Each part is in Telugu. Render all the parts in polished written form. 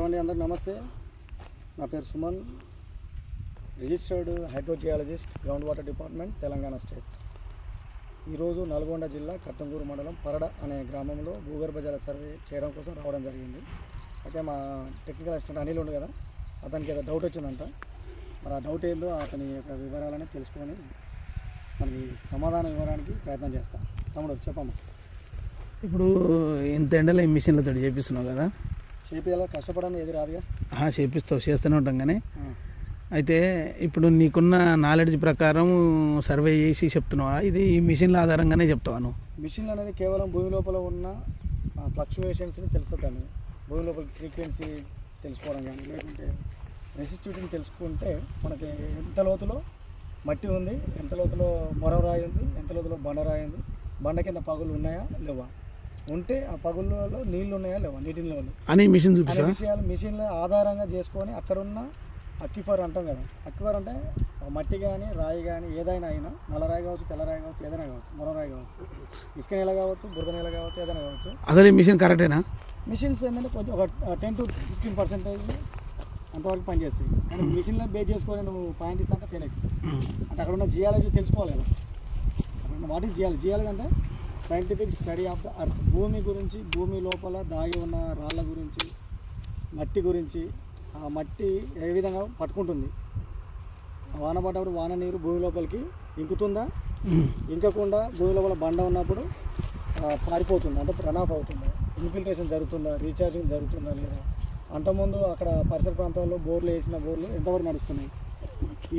ఏమండి అందరికి నమస్తే. నా పేరు Suman, registered hydrogeologist, ground water department, Telangana state. ఈరోజు నల్గొండ జిల్లా కట్టంగూరు మండలం పరడ అనే గ్రామంలో భూగర్భ జల సర్వే చేయడం కోసం రావడం జరిగింది. అయితే మా టెక్నికల్ అసిస్టెంట్ అనిల్ ఉంది కదా, అతనికి ఏదో డౌట్ వచ్చిందంట. మరి ఆ డౌట్ ఏందో అతని యొక్క వివరాలని తెలుసుకొని దానికి సమాధానం ఇవ్వడానికి ప్రయత్నం చేస్తాను. తమ్ముడు చెప్పమ్మా. ఇప్పుడు ఇంత ఎండలో ఈ మిషన్లతో చేపిస్తున్నావు కదా, చేపియాలో కష్టపడని ఏది రాదుగా. చేపిస్తావు, చేస్తూనే ఉంటాం. కానీ అయితే ఇప్పుడు నీకున్న నాలెడ్జ్ ప్రకారం సర్వే చేసి చెప్తున్నావా, ఇది ఈ మిషన్ల ఆధారంగానే చెప్తావా నువ్వు? మిషన్లు అనేది కేవలం భూమి లోపల ఉన్న ఫ్లక్చువేషన్స్ని తెలుస్తుంది. భూమి లోపల ఫ్రీక్వెన్సీ తెలుసుకోవడం కానీ, లేకుంటే రెసిస్టివిటీని తెలుసుకుంటే మనకి ఎంత లోతులో మట్టి ఉంది, ఎంత లోతులో మొరరాయి ఉంది, ఎంత లోతులో బండరాయి ఉంది, బండ కింద పగులు ఉన్నాయా లేవా, ఉంటే ఆ పగుళ్ళలో నీళ్ళు ఉన్నాయా లేవా, నీటిలో అని మిషన్ చూపిస్తా విషయాలు మిషన్ల ఆధారంగా చేసుకొని అక్కడున్న అక్విఫర్ అంటాం కదా. అక్విఫర్ అంటే మట్టి కానీ రాయి కానీ ఏదైనా అయినా, నల్లరాయి కావచ్చు, తెల్లరాయి కావచ్చు, ఏదైనా కావచ్చు, మొరరాయి కావచ్చు, ఇసుక నేల కావచ్చు, బురద నేల కావచ్చు, ఏదైనా కావచ్చు. అసలు ఈ మిషన్ కరెక్టేనా? మిషన్స్ ఏంటంటే కొంచెం ఒక 10 to 15% అంతవరకు పనిచేస్తాయి. కానీ మిషన్లో బేస్ చేసుకొని నువ్వు పాయింట్ ఇస్తా అంటే ఫెయిల్ అవుతుంది. అంటే అక్కడ ఉన్న జియాలజీ తెలుసుకోవాలి కదా. అక్కడ ఉన్న వాట్ ఈస్ జియాలజీ అంటే scientific study of the earth. భూమి గురించి, భూమి లోపల దాగి ఉన్న రాళ్ళ గురించి, మట్టి గురించి, ఆ మట్టి ఏ విధంగా పట్టుకుంటుంది, వాన పడ్డప్పుడు వాన నీరు భూమి లోపలికి ఇంకుతుందా, ఇంకకుండా భూమి లోపల బండ ఉన్నప్పుడు పారిపోతుందా, అంటే రన్ ఆఫ్ అవుతుందా, ఇన్ఫిల్ట్రేషన్ జరుగుతుందా, రీఛార్జింగ్ జరుగుతుందా లేదా, అంతకుముందు అక్కడ పరిసర ప్రాంతాల్లో బోర్లు వేసిన బోర్లు ఎంతవరకు నడుస్తున్నాయి,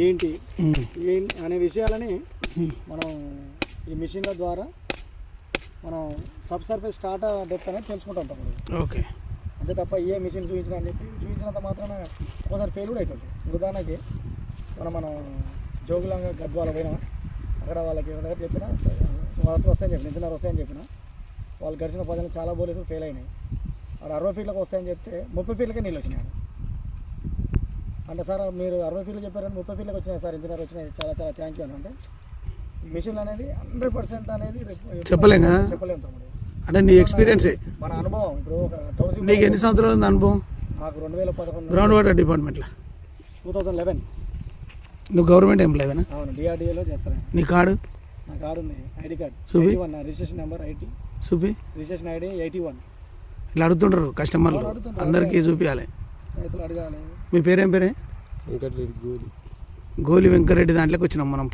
ఏంటి అనే విషయాలని మనం ఈ మిషన్ల ద్వారా మనం సబ్ సర్ఫేస్ స్టార్ట్ డెప్త్ అనేది తెలుసుకుంటాం తమ్ముడు. ఓకే, అంతే తప్ప ఏ మిషన్ చూపించినా చూపించినంత మాత్రమే ఒకసారి ఫెయిల్ కూడా అవుతుంది. ఉదాహరణకి మనం జోగులంగా గద్వాల పోయినా, అక్కడ వాళ్ళకి దగ్గర చెప్పినా వాళ్ళకి వస్తాయని చెప్పిన, ఇంజనీర్ వస్తాయని చెప్పిన, వాళ్ళు గడిచిన 10 నెలలు చాలా బోర్లు ఫెయిల్ అయినాయి. అక్కడ 60 ఫీట్లకు వస్తాయని చెప్తే 30 ఫీట్లకే నీళ్ళు వచ్చినాయి. అంటే సార్ మీరు 60 ఫీట్లు చెప్పారని 30 ఫీట్లకు వచ్చినాయి సార్, ఇంజనీర్ వచ్చినాయి, చాలా చాలా థ్యాంక్ యూ అని. అంటే ఈ మిషన్లు అనేది 100% అనేది చెప్పలేము తమ్ముడు. అంటే నీ ఎక్స్పీరియన్సే, మన అనుభవం. ఇప్పుడు ఒక 1000 నీకు ఎన్ని సంవత్సరాలు ఉంది అనుభవం? నాకు 2011 గ్రౌండ్ వాటర్ డిపార్ట్మెంట్లో 2011. నువ్వు గవర్నమెంట్ ఎంప్లాయీనా? అవును, డిఆర్డిఏలో చేస్తాను. నీ కార్డు? నా కార్డు ఉంది, ఐడి కార్డు చూపి. 81, నా రిజిస్ట్రేషన్ నెంబర్ 80, చూపి. Registration ID 81. ఇలా అడుగుతుంటారు కస్టమర్లు, అందరికీ చూపించాలి. రైతులు అడగాలి. మీ పేరేం పేరే? వెంకటరెడ్డి. గోలి వెంకరెడ్డి దాంట్లోకి వచ్చినాం మనం.